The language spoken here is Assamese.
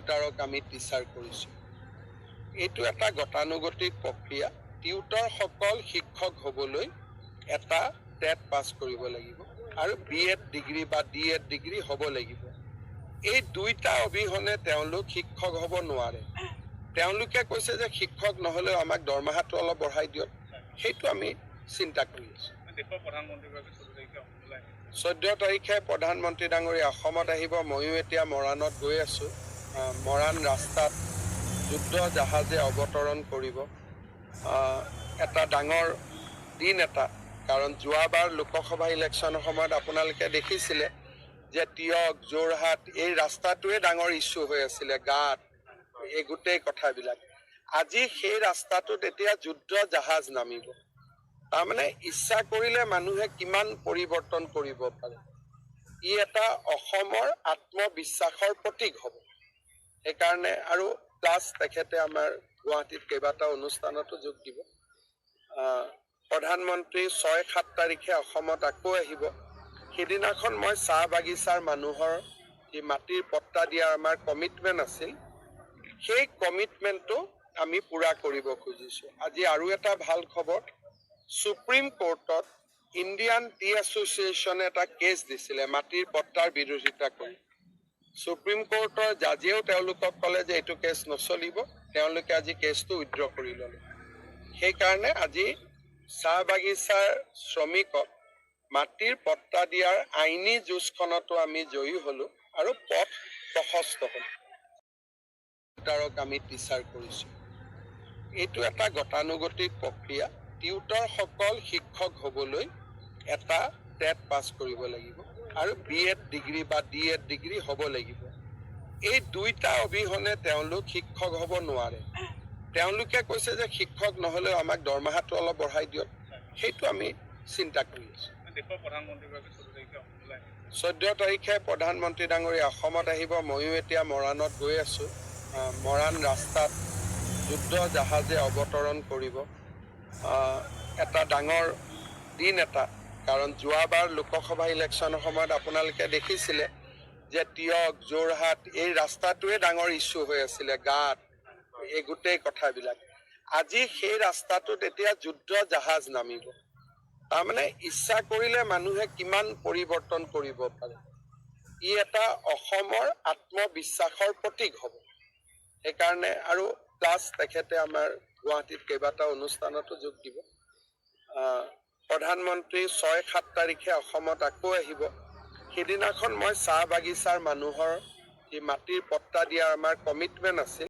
টিউটাৰক আমি টিচাৰ কৰিছোঁ। এইটো এটা গতানুগতিক প্ৰক্ৰিয়া। টিউটাৰসকল শিক্ষক হ'বলৈ এটা টেট পাছ কৰিব লাগিব আৰু BEd ডিগ্ৰী বা DEd ডিগ্ৰী হ'ব লাগিব। এই দুইটা অবিহনে তেওঁলোক শিক্ষক হ'ব নোৱাৰে। তেওঁলোকে কৈছে যে শিক্ষক নহ'লেও আমাক দৰমহাটো অলপ বঢ়াই দিয়ক, সেইটো আমি চিন্তা কৰি আছোঁ। 14 তাৰিখে প্ৰধানমন্ত্ৰী ডাঙৰীয়া অসমত আহিব। ময়ো এতিয়া মৰাণত গৈ আছোঁ। মৰাণ ৰাস্তাত যুদ্ধ জাহাজে অৱতৰণ কৰিব। এটা ডাঙৰ দিন এটা, কাৰণ যোৱাবাৰ লোকসভা ইলেকশ্যনৰ সময়ত আপোনালোকে দেখিছিলে যে তিয়ক, যোৰহাট এই ৰাস্তাটোৱে ডাঙৰ ইছ্যু হৈ আছিলে, গাঁত এই গোটেই কথাবিলাক। আজি সেই ৰাস্তাটোত এতিয়া যুদ্ধ জাহাজ নামিব। তাৰমানে ইচ্ছা কৰিলে মানুহে কিমান পৰিৱৰ্তন কৰিব পাৰে। ই এটা অসমৰ আত্মবিশ্বাসৰ প্ৰতীক হ'ব। সেইকাৰণে আৰু প্লাছ তেখেতে আমাৰ গুৱাহাটীত কেইবাটাও অনুষ্ঠানতো যোগ দিব। প্ৰধানমন্ত্ৰী 6-7 তাৰিখে অসমত আকৌ আহিব। সেইদিনাখন মই চাহ বাগিচাৰ মানুহৰ যি মাটিৰ পট্টা দিয়াৰ আমাৰ কমিটমেণ্ট আছিল, সেই কমিটমেণ্টটো আমি পূৰা কৰিব খুজিছোঁ। আজি আৰু এটা ভাল খবৰ, সুপ্ৰিম কোৰ্টত ইণ্ডিয়ান টি এছ'চিয়েশ্যনে এটা কেছ দিছিলে মাটিৰ পট্টাৰ বিৰোধিতা কৰি। সুপ্ৰিম কোৰ্টৰ জাজেও তেওঁলোকক ক'লে যে এইটো কেছ নচলিব। তেওঁলোকে আজি কেছটো উইথড্ৰ কৰি ল'লে। সেইকাৰণে আজি চাহ বাগিচাৰ শ্ৰমিকক মাটিৰ পট্টা দিয়াৰ আইনী যুঁজখনতো আমি জয়ী হ'লোঁ আৰু পথ প্ৰশস্ত হ'ল। টিউটাৰক আমি টিচাৰ কৰিছোঁ। এইটো এটা গতানুগতিক প্ৰক্ৰিয়া। টিউটাৰসকল শিক্ষক হ'বলৈ এটা টেট পাছ কৰিব লাগিব আৰু BEd ডিগ্ৰী বা DEd ডিগ্ৰী হ'ব লাগিব। এই দুইটা অবিহনে তেওঁলোক শিক্ষক হ'ব নোৱাৰে। তেওঁলোকে কৈছে যে শিক্ষক নহ'লেও আমাক দৰমহাটো অলপ বঢ়াই দিয়ক, সেইটো আমি চিন্তা কৰি আছোঁ। 14 তাৰিখে প্ৰধানমন্ত্ৰী ডাঙৰীয়া অসমত আহিব। ময়ো এতিয়া মৰাণত গৈ আছোঁ। মৰাণ ৰাস্তাত যুদ্ধ জাহাজে অৱতৰণ কৰিব। এটা ডাঙৰ দিন এটা, কাৰণ যোৱাবাৰ লোকসভা ইলেকশ্যনৰ সময়ত আপোনালোকে দেখিছিলে যে তিয়ক, যোৰহাট এই ৰাস্তাটোৱে ডাঙৰ ইছ্যু হৈ আছিলে, গাঁত এই গোটেই কথাবিলাক। আজি সেই ৰাস্তাটোত এতিয়া যুদ্ধ জাহাজ নামিব। তাৰমানে ইচ্ছা কৰিলে মানুহে কিমান পৰিৱৰ্তন কৰিব পাৰে। ই এটা অসমৰ আত্মবিশ্বাসৰ প্ৰতীক হ'ব। সেইকাৰণে আৰু প্লাছ তেখেতে আমাৰ গুৱাহাটীত কেইবাটাও অনুষ্ঠানতো যোগ দিব। প্ৰধানমন্ত্ৰী 6-7 তাৰিখে অসমত আকৌ আহিব। সেইদিনাখন মই চাহ বাগিচাৰ মানুহৰ যি মাটিৰ পট্টা দিয়াৰ আমাৰ কমিটমেণ্ট আছিল,